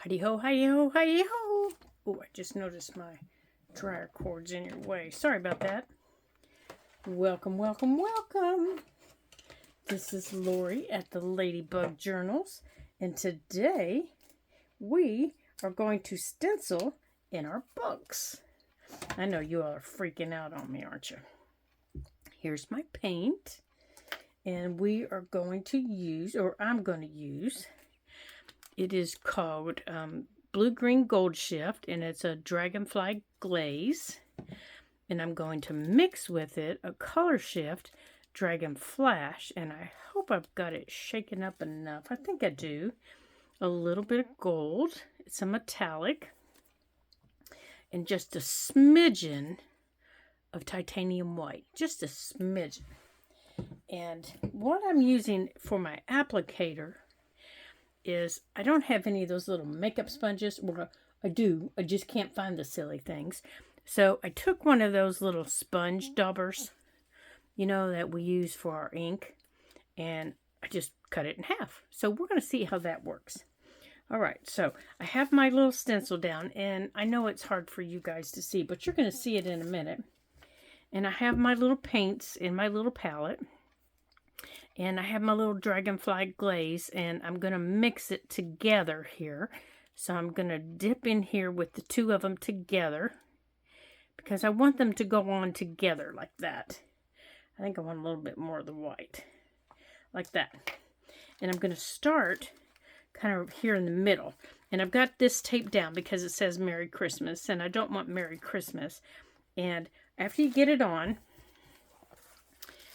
Hidey ho, hidey ho, hidey ho. Oh, I just noticed my dryer cord's in your way. Sorry about that. Welcome, welcome, welcome. This is Lori at the Ladybug Journals, and today we are going to stencil in our books. I know you all are freaking out on me, aren't you? Here's my paint, and we are going to use, or I'm going to use, it is called Blue Green Gold Shift, and it's a Dragonfly Glaze. And I'm going to mix with it a Color Shift Dragon Flash, and I hope I've got it shaken up enough. I think I do. A little bit of gold, some metallic, and just a smidgen of titanium white. Just a smidgen. And what I'm using for my applicator is I don't have any of those little makeup sponges. Well, I do. I just can't find the silly things. So I took one of those little sponge daubers, you know, that we use for our ink, and I just cut it in half. So we're going to see how that works. All right, so I have my little stencil down, and I know it's hard for you guys to see, but you're going to see it in a minute. And I have my little paints in my little palette. And I have my little dragonfly glaze, and I'm going to mix it together here. So I'm going to dip in here with the two of them together, because I want them to go on together like that. I think I want a little bit more of the white, like that. And I'm going to start kind of here in the middle. And I've got this taped down because it says Merry Christmas, and I don't want Merry Christmas. And after you get it on,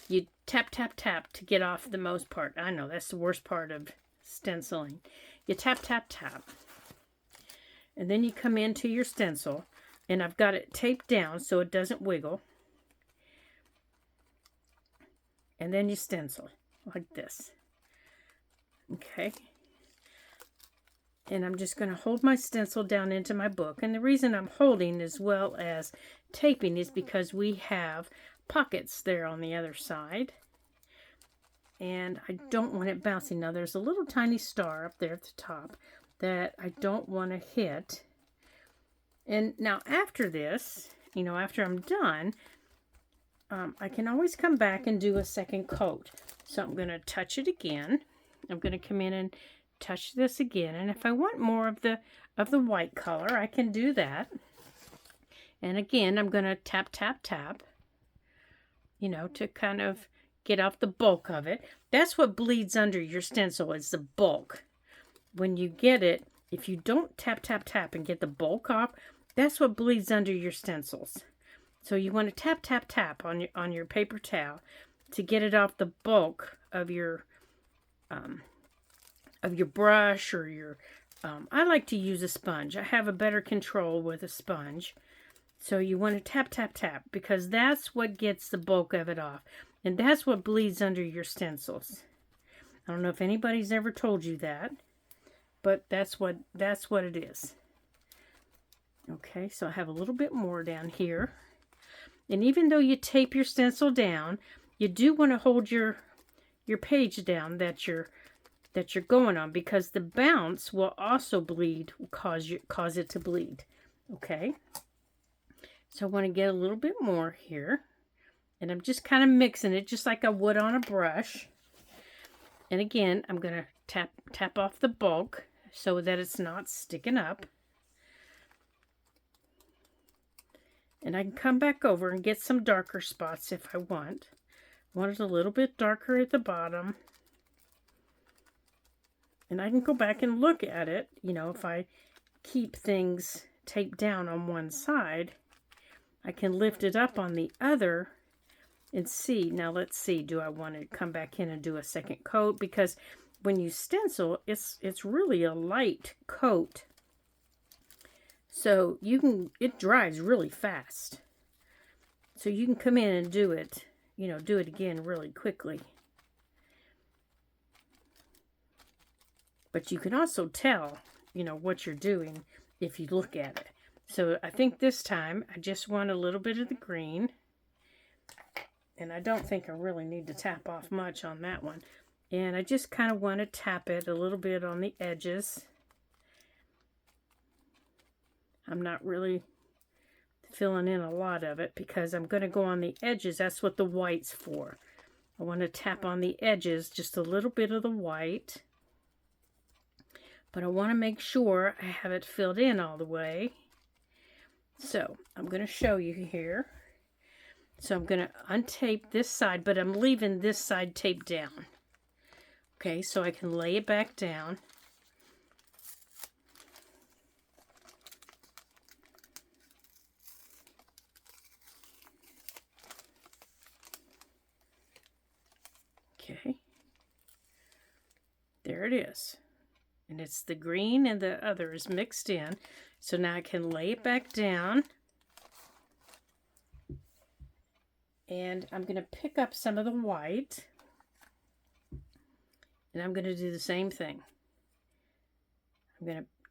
you tap, tap, tap to get off the most part. I know, that's the worst part of stenciling. You tap, tap, tap. And then you come into your stencil. And I've got it taped down so it doesn't wiggle. And then you stencil like this. Okay. And I'm just going to hold my stencil down into my book. And the reason I'm holding as well as taping is because we have pockets there on the other side, and I don't want it bouncing. Now there's a little tiny star up there at the top that I don't want to hit. And now after this, you know, after I'm done, I can always come back and do a second coat. So I'm going to touch it again. I'm going to come in and touch this again, and if I want more of the white color, I can do that. And again, I'm going to tap, tap, tap, you know, to kind of get off the bulk of it. That's what bleeds under your stencil, is the bulk. When you get it, if you don't tap, tap, tap and get the bulk off, that's what bleeds under your stencils. So you want to tap, tap, tap on your paper towel to get it off the bulk of your brush or your. I like to use a sponge. I have a better control with a sponge. So you want to tap, tap, tap, because that's what gets the bulk of it off. And that's what bleeds under your stencils. I don't know if anybody's ever told you that, but that's what it is. Okay, so I have a little bit more down here. And even though you tape your stencil down, you do want to hold your page down that you're going on, because the bounce will also bleed, cause it to bleed. Okay? So I want to get a little bit more here. And I'm just kind of mixing it just like I would on a brush. And again, I'm going to tap off the bulk so that it's not sticking up. And I can come back over and get some darker spots if I want. I want it a little bit darker at the bottom. And I can go back and look at it. You know, if I keep things taped down on one side, I can lift it up on the other and see. Now let's see, do I want to come back in and do a second coat? Because when you stencil, it's really a light coat. So it dries really fast. So you can come in and do it, you know, do it again really quickly. But you can also tell, you know, what you're doing if you look at it. So I think this time I just want a little bit of the green. And I don't think I really need to tap off much on that one. And I just kind of want to tap it a little bit on the edges. I'm not really filling in a lot of it because I'm going to go on the edges. That's what the white's for. I want to tap on the edges, just a little bit of the white. But I want to make sure I have it filled in all the way. So I'm going to show you here. So I'm going to untape this side, but I'm leaving this side taped down. Okay, so I can lay it back down. Okay, there it is. And it's the green and the other is mixed in. So now I can lay it back down. And I'm going to pick up some of the white. And I'm going to do the same thing.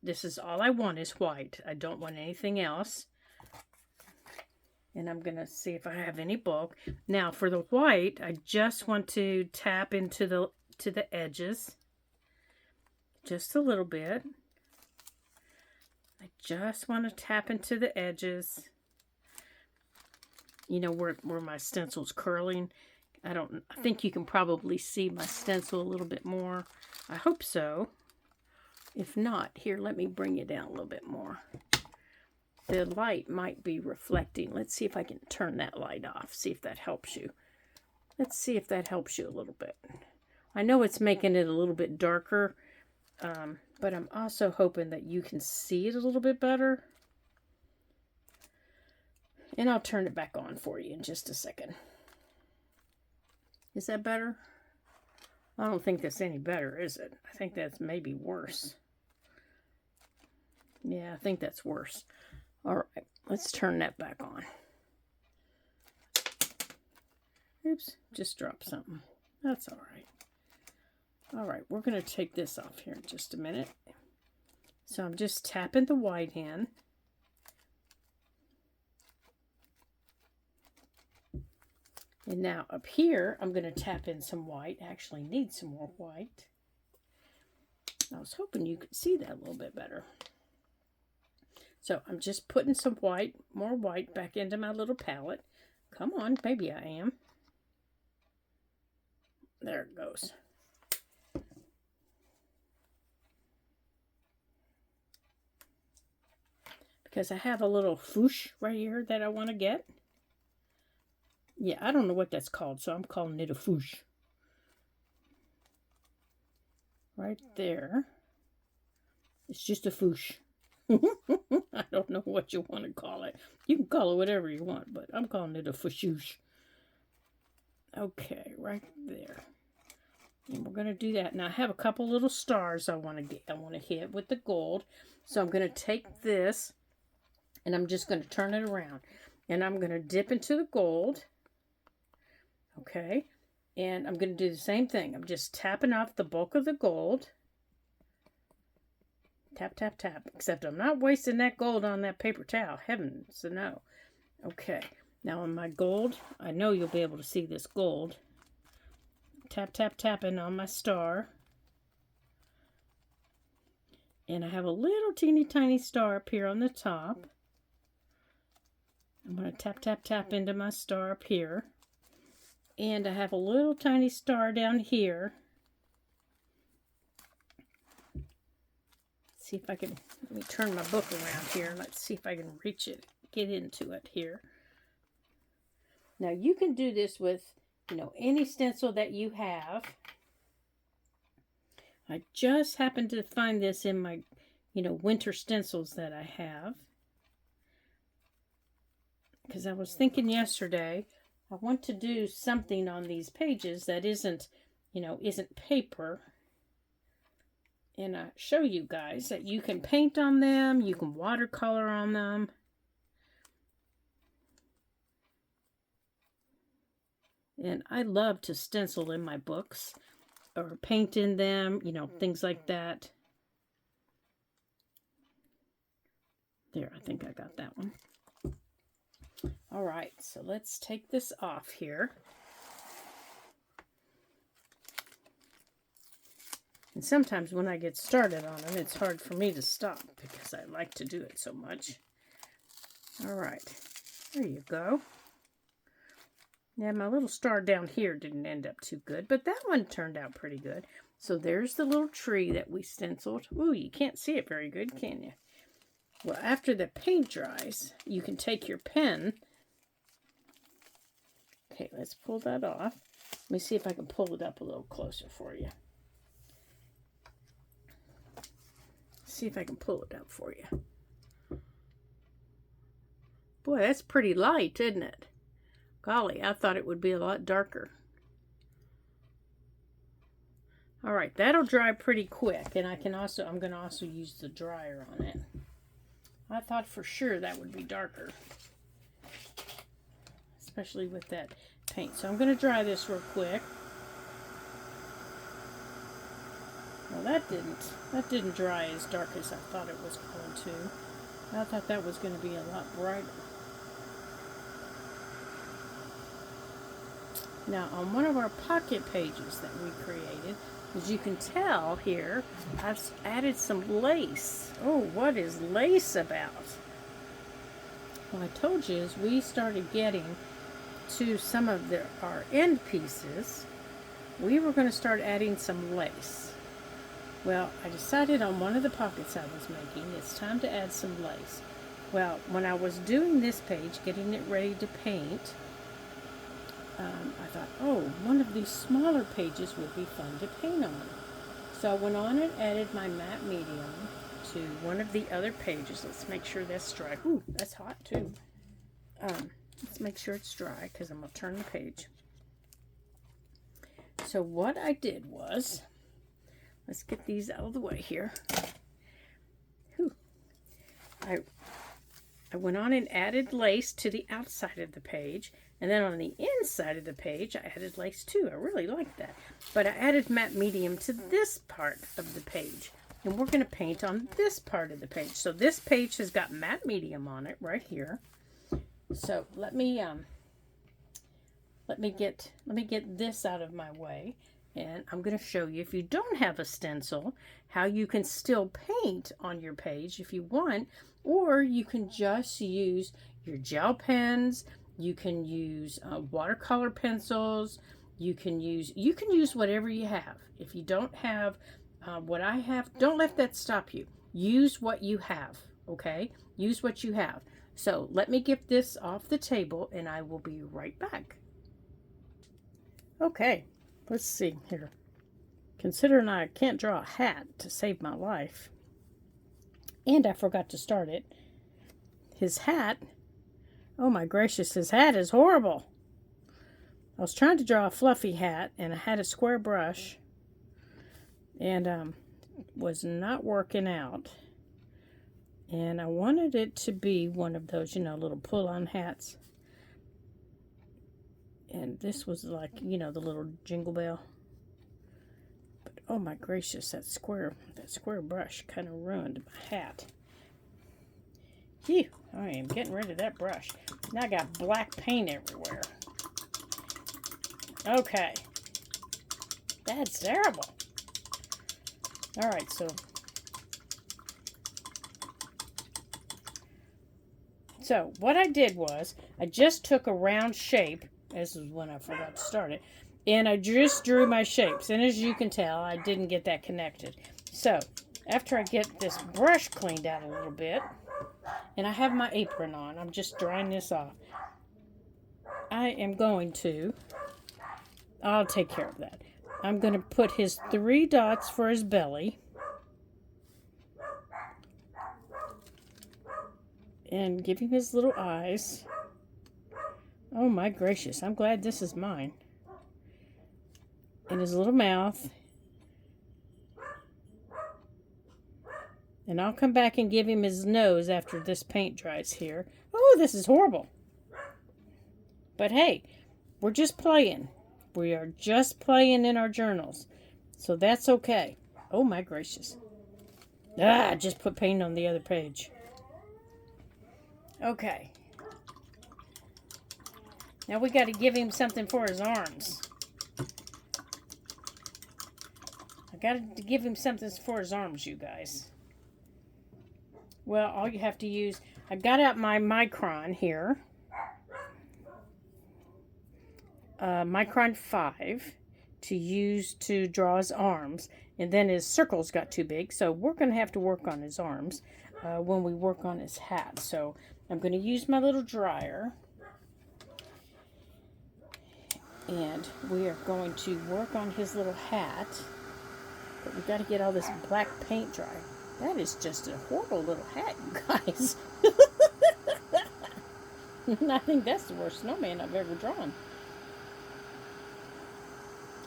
This is all I want is white. I don't want anything else. And I'm going to see if I have any bulk. Now for the white, I just want to tap into the edges. Just a little bit. I just want to tap into the edges. You know, where my stencil's curling. I think you can probably see my stencil a little bit more. I hope so. If not, here, let me bring it down a little bit more. The light might be reflecting. Let's see if I can turn that light off. See if that helps you. Let's see if that helps you a little bit. I know it's making it a little bit darker, but I'm also hoping that you can see it a little bit better. And I'll turn it back on for you in just a second. Is that better? I don't think that's any better, is it? I think that's maybe worse. Yeah, I think that's worse. All right, let's turn that back on. Oops, just dropped something. That's all right. All right, we're going to take this off here in just a minute. So I'm just tapping the white in. And now up here, I'm going to tap in some white. I actually need some more white. I was hoping you could see that a little bit better. So I'm just putting some white, more white back into my little palette. Come on, maybe I am. There it goes. Because I have a little foosh right here that I want to get. Yeah, I don't know what that's called, so I'm calling it a foosh. Right there. It's just a foosh. I don't know what you want to call it. You can call it whatever you want, but I'm calling it a fooshoosh. Okay, right there. And we're going to do that. Now I have a couple little stars I want to hit with the gold. So I'm going to take this and I'm just going to turn it around. And I'm going to dip into the gold. Okay. And I'm going to do the same thing. I'm just tapping off the bulk of the gold. Tap, tap, tap. Except I'm not wasting that gold on that paper towel. Heavens no. Okay. Now on my gold, I know you'll be able to see this gold. Tap, tap, tapping on my star. And I have a little teeny tiny star up here on the top. I'm going to tap, tap, tap into my star up here. And I have a little tiny star down here. See if I can, let me turn my book around here. Let's see if I can reach it, get into it here. Now you can do this with, any stencil that you have. I just happened to find this in my, winter stencils that I have. Because I was thinking yesterday, I want to do something on these pages that isn't paper. And I show you guys that you can paint on them, you can watercolor on them. And I love to stencil in my books or paint in them, things like that. There, I think I got that one. All right, so let's take this off here. And sometimes when I get started on them, it's hard for me to stop because I like to do it so much. All right, there you go. Yeah, my little star down here didn't end up too good, but that one turned out pretty good. So there's the little tree that we stenciled. Ooh, you can't see it very good, can you? Well, after the paint dries, you can take your pen. Okay, let's pull that off. Let me see if I can pull it up a little closer for you. See if I can pull it up for you. Boy, that's pretty light, isn't it? Golly, I thought it would be a lot darker. All right, that'll dry pretty quick, and I'm going to also use the dryer on it. I thought for sure that would be darker, especially with that paint. So I'm going to dry this real quick. Well, that didn't dry as dark as I thought it was going to. I thought that was going to be a lot brighter. Now, on one of our pocket pages that we created, as you can tell here, I've added some lace. Oh, what is lace about? Well, I told you as we started getting to some of our end pieces, we were going to start adding some lace. Well, I decided on one of the pockets I was making, it's time to add some lace. Well, when I was doing this page, getting it ready to paint, I thought, oh, one of these smaller pages would be fun to paint on. So I went on and added my matte medium to one of the other pages. Let's make sure that's dry. Ooh, that's hot too. Let's make sure it's dry because I'm going to turn the page. So what I did was, let's get these out of the way here. Whew. I went on and added lace to the outside of the page. And then on the inside of the page, I added lace too. I really like that. But I added matte medium to this part of the page. And we're going to paint on this part of the page. So this page has got matte medium on it right here. So let me get this out of my way. And I'm going to show you, if you don't have a stencil, how you can still paint on your page if you want. Or you can just use your gel pens. You can use watercolor pencils. You can use whatever you have. If you don't have what I have, don't let that stop you. Use what you have, okay? Use what you have. So let me get this off the table and I will be right back. Okay, let's see here. Considering I can't draw a hat to save my life, and I forgot to start it, his hat, oh my gracious, his hat is horrible. I was trying to draw a fluffy hat, and I had a square brush, and was not working out. And I wanted it to be one of those, little pull-on hats. And this was like, the little jingle bell. But oh my gracious, that square brush kind of ruined my hat. Phew, I am getting rid of that brush. Now I got black paint everywhere. Okay. That's terrible. Alright, so what I did was, I just took a round shape. This is when I forgot to start it. And I just drew my shapes. And as you can tell, I didn't get that connected. So, after I get this brush cleaned out a little bit, and I have my apron on, I'm just drying this off. I am going to, I'll take care of that. I'm going to put his 3 dots for his belly. And give him his little eyes. Oh my gracious, I'm glad this is mine. And his little mouth. And I'll come back and give him his nose after this paint dries here. Oh, this is horrible. But hey, we're just playing. We are just playing in our journals. So that's okay. Oh my gracious. I just put paint on the other page. Okay. Now we got to give him something for his arms. I got to give him something for his arms, you guys. Well, all you have to use, I got out my Micron here. Micron 5 to use to draw his arms. And then his circles got too big, so we're going to have to work on his arms when we work on his hat. So I'm going to use my little dryer. And we are going to work on his little hat. But we've got to get all this black paint dry. That is just a horrible little hat, you guys. I think that's the worst snowman I've ever drawn.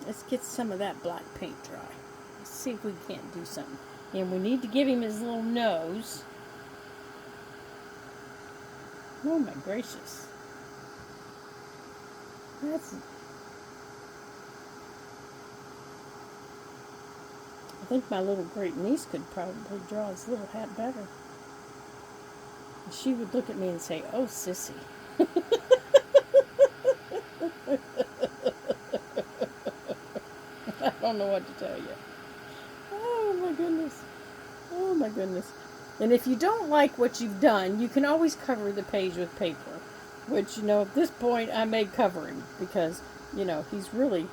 Let's get some of that black paint dry. Let's see if we can't do something. And we need to give him his little nose. Oh my gracious. I think my little great niece could probably draw his little hat better. She would look at me and say, "Oh, sissy." I don't know what to tell you. Oh my goodness. Oh my goodness. And if you don't like what you've done, you can always cover the page with paper. Which, you know, at this point I may cover him because, you know, he's really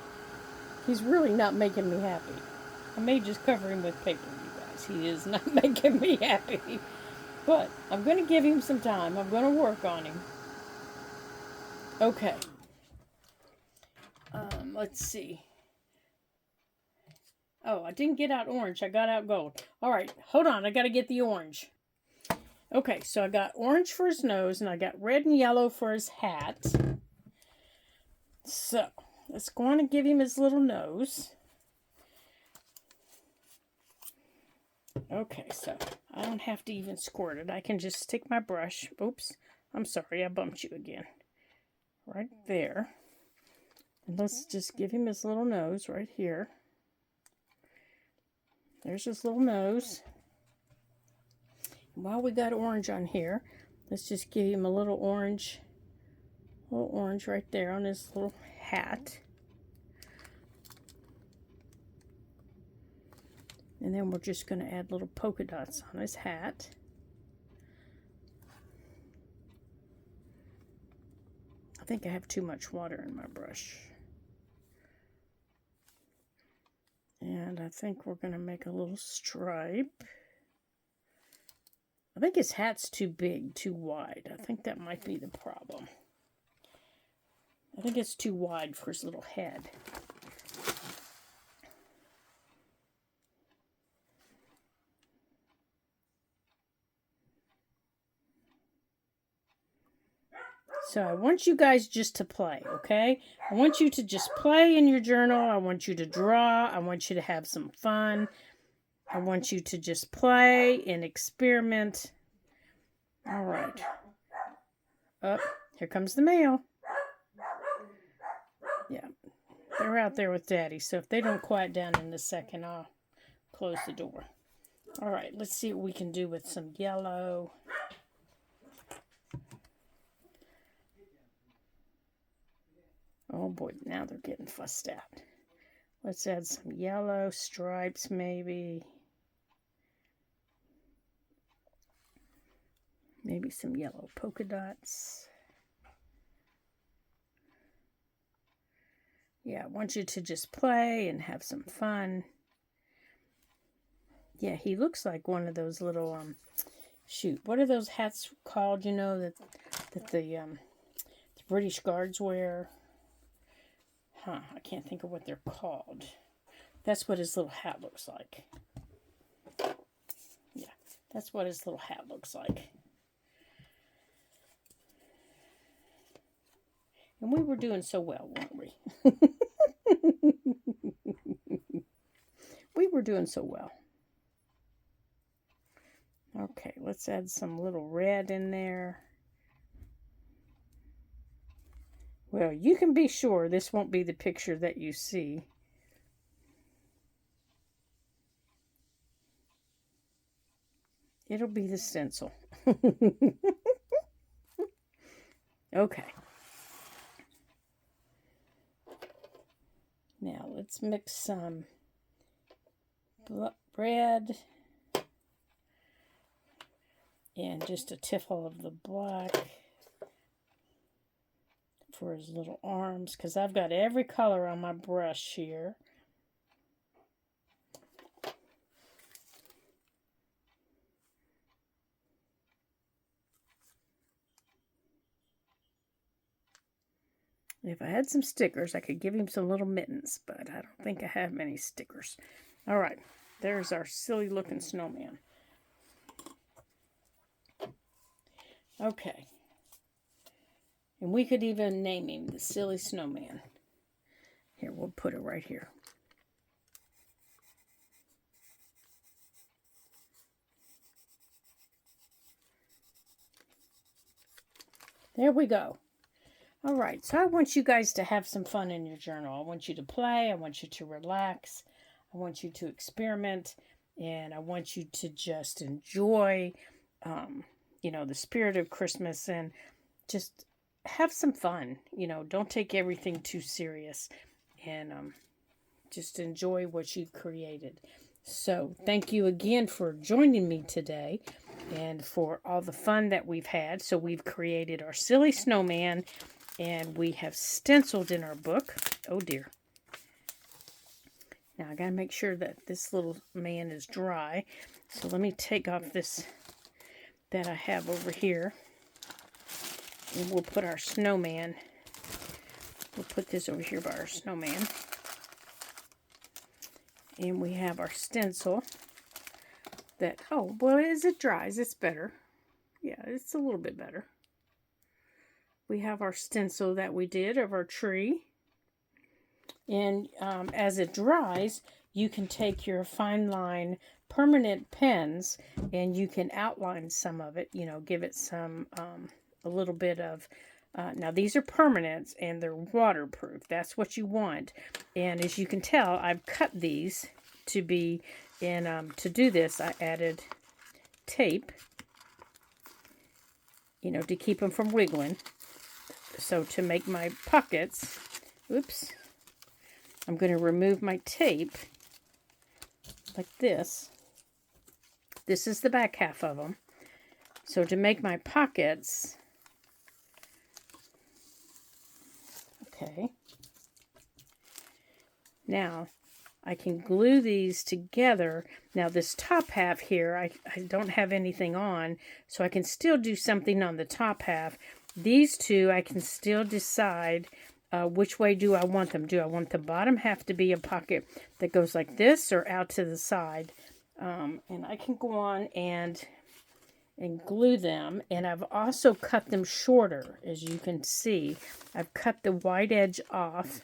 not making me happy. I may just cover him with paper, you guys. He is not making me happy. But I'm going to give him some time. I'm going to work on him. Okay. Let's see. Oh, I didn't get out orange. I got out gold. All right, hold on. I got to get the orange. Okay, so I got orange for his nose, and I got red and yellow for his hat. So, let's go on and give him his little nose. Okay, so I don't have to even squirt it. I can just stick my brush. Oops, I'm sorry, I bumped you again. Right there. And let's just give him his little nose right here. There's his little nose. And while we got orange on here, let's just give him a little orange right there on his little hat. And then we're just going to add little polka dots on his hat. I think I have too much water in my brush. And I think we're going to make a little stripe. I think his hat's too big, too wide. I think that might be the problem. I think it's too wide for his little head. So I want you guys just to play, okay? I want you to just play in your journal. I want you to draw. I want you to have some fun. I want you to just play and experiment. All right. Oh, here comes the mail. Yeah, they're out there with Daddy. So if they don't quiet down in a second, I'll close the door. All right, let's see what we can do with some yellow. Oh boy, now they're getting fussed out. Let's add some yellow stripes maybe. Maybe some yellow polka dots. Yeah, I want you to just play and have some fun. Yeah, he looks like one of those little, shoot, what are those hats called, you know, that the British Guards wear? I can't think of what they're called. That's what his little hat looks like. Yeah, that's what his little hat looks like. And we were doing so well, weren't we? We were doing so well. Okay, let's add some little red in there. Well, you can be sure this won't be the picture that you see. It'll be the stencil. Okay. Now let's mix some red And just a tiffle of the black for his little arms, because I've got every color on my brush here. If I had some stickers, I could give him some little mittens, but I don't think I have many stickers. All right, there's our silly looking snowman. Okay. And we could even name him the silly snowman. Here, we'll put it right here. There we go. All right, so I want you guys to have some fun in your journal. I want you to play. I want you to relax. I want you to experiment. And I want you to just enjoy, the spirit of Christmas and just have some fun. Don't take everything too serious. And just enjoy what you created. So thank you again for joining me today and for all the fun that we've had. So we've created our silly snowman. And we have stenciled in our book. Oh dear. Now I gotta make sure that this little man is dry. So let me take off this that I have over here. And we'll put our snowman. We'll put this over here by our snowman. And we have our stencil. That, oh, well, as it dries, it's better. Yeah, it's a little bit better. We have our stencil that we did of our tree. And as it dries, you can take your fine line permanent pens and you can outline some of it, give it some, a little bit of, now these are permanents and they're waterproof. That's what you want. And as you can tell, I've cut these to be in, to do this, I added tape, to keep them from wiggling. So to make my pockets, oops, I'm going to remove my tape like this. This is the back half of them. So to make my pockets, okay, now I can glue these together. Now this top half here, I don't have anything on, so I can still do something on the top half. These two, I can still decide which way do I want them. Do I want the bottom half to be a pocket that goes like this or out to the side? And I can go on and glue them. And I've also cut them shorter, as you can see. I've cut the white edge off.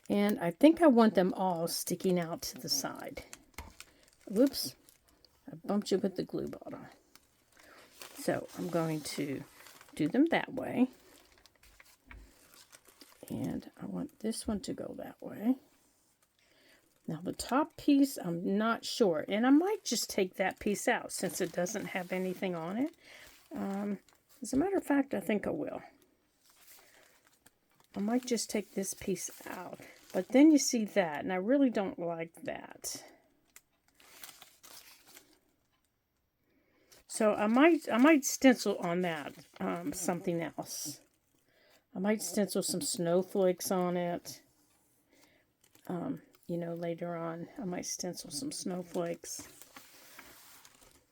And I think I want them all sticking out to the side. Whoops. I bumped you with the glue bottle. So I'm going to do them that way. And I want this one to go that way. Now the top piece, I'm not sure. And I might just take that piece out since it doesn't have anything on it. As a matter of fact, I think I will. I might just take this piece out. But then you see that, and I really don't like that. So I might stencil on that something else. I might stencil some snowflakes on it. Later on, I might stencil some snowflakes.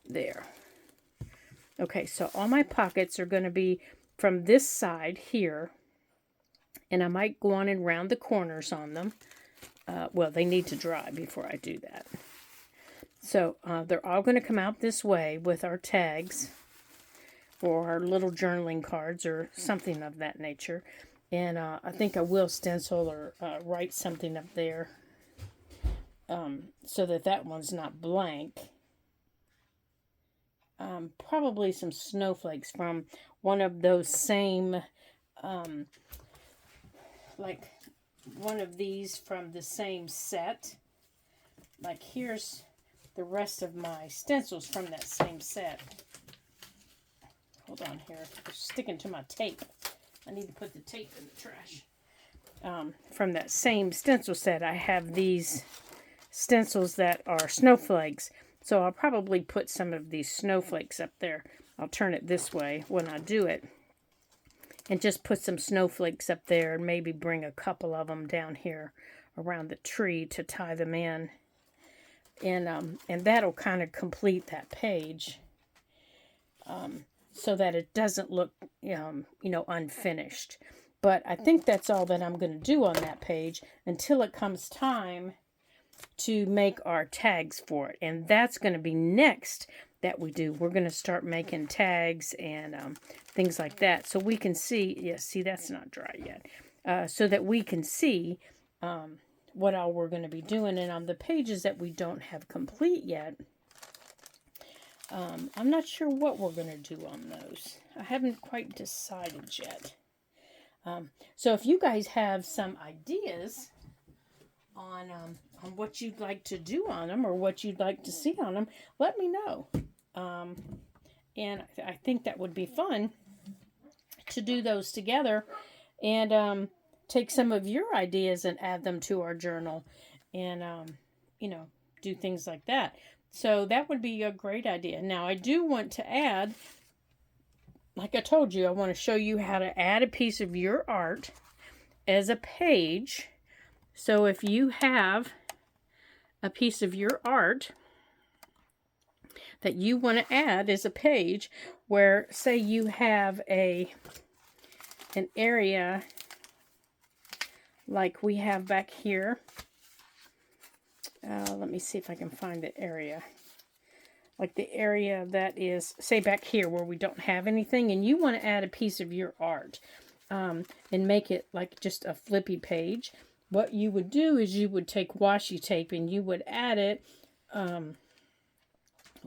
There. Okay, so all my pockets are going to be from this side here. And I might go on and round the corners on them. Well, they need to dry before I do that. So they're all going to come out this way with our tags or our little journaling cards or something of that nature. And I think I will stencil or write something up there so that one's not blank. Probably some snowflakes from one of those same, like one of these from the same set. Like here's the rest of my stencils from that same set. Hold on here. It's sticking to my tape. I need to put the tape in the trash. From that same stencil set, I have these stencils that are snowflakes. So I'll probably put some of these snowflakes up there. I'll turn it this way when I do it. And just put some snowflakes up there and maybe bring a couple of them down here around the tree to tie them in. And that'll kind of complete that page so that it doesn't look, unfinished. But I think that's all that I'm going to do on that page until it comes time to make our tags for it. And that's going to be next that we do. We're going to start making tags and things like that. So we can see, yes, see, that's not dry yet. So that we can see what all we're going to be doing. And on the pages that we don't have complete yet, I'm not sure what we're going to do on those. I haven't quite decided yet. So if you guys have some ideas on what you'd like to do on them or what you'd like to see on them, let me know. And I think that would be fun to do those together and take some of your ideas and add them to our journal and, do things like that. So that would be a great idea. Now, I do want to add, like I told you, I want to show you how to add a piece of your art as a page. So if you have a piece of your art that you want to add as a page where, say, you have an area like we have back here. Let me see if I can find the area. Like the area that is, say, back here where we don't have anything, and you want to add a piece of your art and make it like just a flippy page. What you would do is you would take washi tape and you would add it on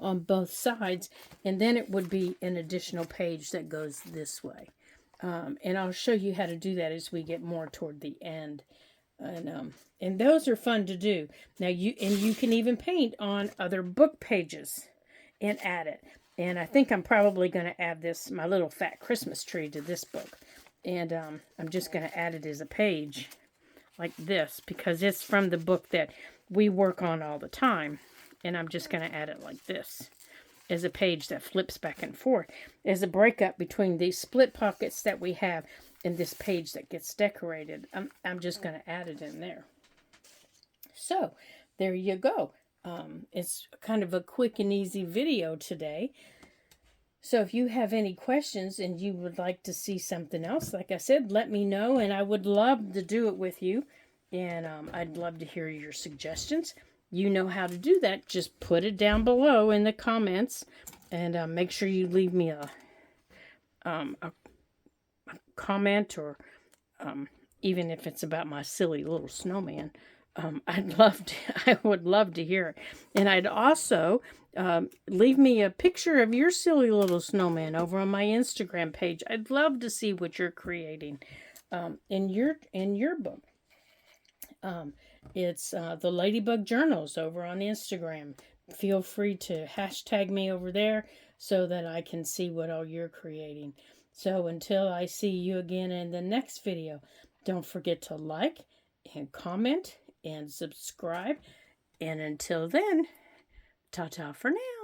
both sides, and then it would be an additional page that goes this way. And I'll show you how to do that as we get more toward the end. And those are fun to do. Now you can even paint on other book pages and add it. And I think I'm probably going to add my little fat Christmas tree to this book. And I'm just going to add it as a page like this because it's from the book that we work on all the time. And I'm just going to add it like this as a page that flips back and forth as a breakup between these split pockets that we have and this page that gets decorated. I'm just going to add it in there. So there you go. It's kind of a quick and easy video today. So if you have any questions and you would like to see something else, like I said, let me know, and I would love to do it with you. And I'd love to hear your suggestions. You know how to do that. Just put it down below in the comments, and make sure you leave me a comment, or even if it's about my silly little snowman. I would love to hear it. And I'd also leave me a picture of your silly little snowman over on my Instagram page. I'd love to see what you're creating in your book. It's the Ladybug Journals over on Instagram. Feel free to hashtag me over there so that I can see what all you're creating. So until I see you again in the next video, don't forget to like and comment and subscribe. And until then, ta-ta for now.